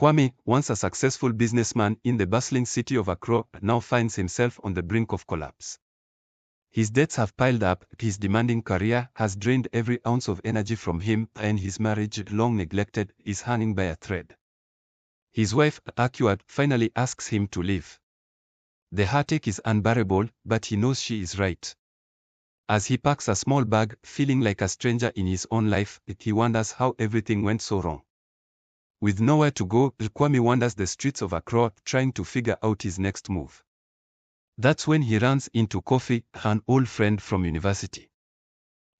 Kwame, once a successful businessman in the bustling city of Accra, now finds himself on the brink of collapse. His debts have piled up, his demanding career has drained every ounce of energy from him, and his marriage, long neglected, is hanging by a thread. His wife, Accra, finally asks him to leave. The heartache is unbearable, but he knows she is right. As he packs a small bag, feeling like a stranger in his own life, he wonders how everything went so wrong. With nowhere to go, Kwame wanders the streets of Accra, trying to figure out his next move. That's when he runs into Kofi, an old friend from university.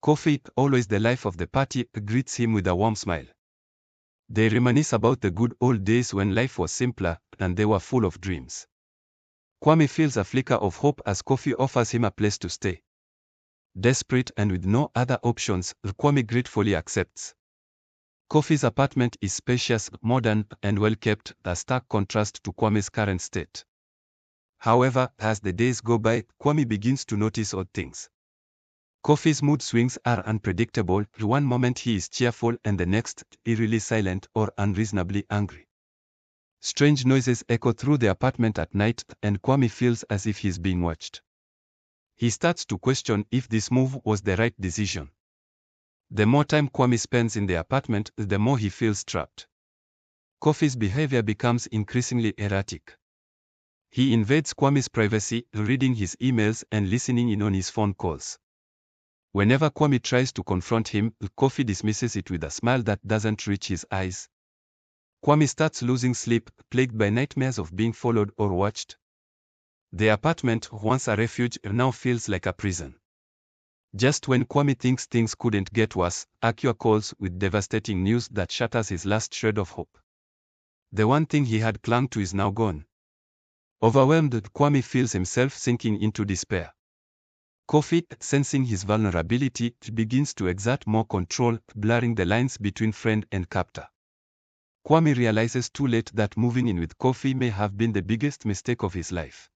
Kofi, always the life of the party, greets him with a warm smile. They reminisce about the good old days when life was simpler, and they were full of dreams. Kwame feels a flicker of hope as Kofi offers him a place to stay. Desperate and with no other options, Kwame gratefully accepts. Kofi's apartment is spacious, modern, and well-kept, a stark contrast to Kwame's current state. However, as the days go by, Kwame begins to notice odd things. Kofi's mood swings are unpredictable. One moment he is cheerful and the next, eerily silent or unreasonably angry. Strange noises echo through the apartment at night, and Kwame feels as if he is being watched. He starts to question if this move was the right decision. The more time Kwame spends in the apartment, the more he feels trapped. Kofi's behavior becomes increasingly erratic. He invades Kwame's privacy, reading his emails and listening in on his phone calls. Whenever Kwame tries to confront him, Kofi dismisses it with a smile that doesn't reach his eyes. Kwame starts losing sleep, plagued by nightmares of being followed or watched. The apartment, once a refuge, now feels like a prison. Just when Kwame thinks things couldn't get worse, Accra calls with devastating news that shatters his last shred of hope. The one thing he had clung to is now gone. Overwhelmed, Kwame feels himself sinking into despair. Kofi, sensing his vulnerability, begins to exert more control, blurring the lines between friend and captor. Kwame realizes too late that moving in with Kofi may have been the biggest mistake of his life.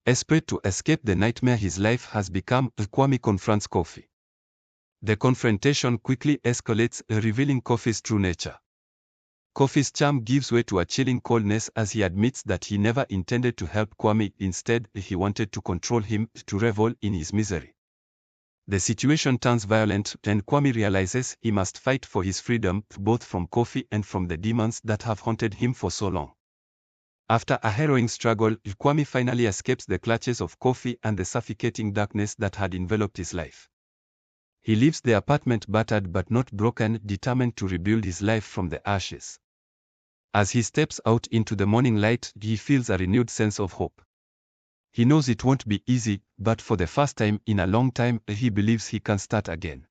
Desperate to escape the nightmare his life has become, Kwame confronts Kofi. The confrontation quickly escalates, revealing Kofi's true nature. Kofi's charm gives way to a chilling coldness as he admits that he never intended to help Kwame. Instead, he wanted to control him, to revel in his misery. The situation turns violent, and Kwame realizes he must fight for his freedom, both from Kofi and from the demons that have haunted him for so long. After a harrowing struggle, Kwame finally escapes the clutches of Kofi and the suffocating darkness that had enveloped his life. He leaves the apartment battered but not broken, determined to rebuild his life from the ashes. As he steps out into the morning light, he feels a renewed sense of hope. He knows it won't be easy, but for the first time in a long time, he believes he can start again.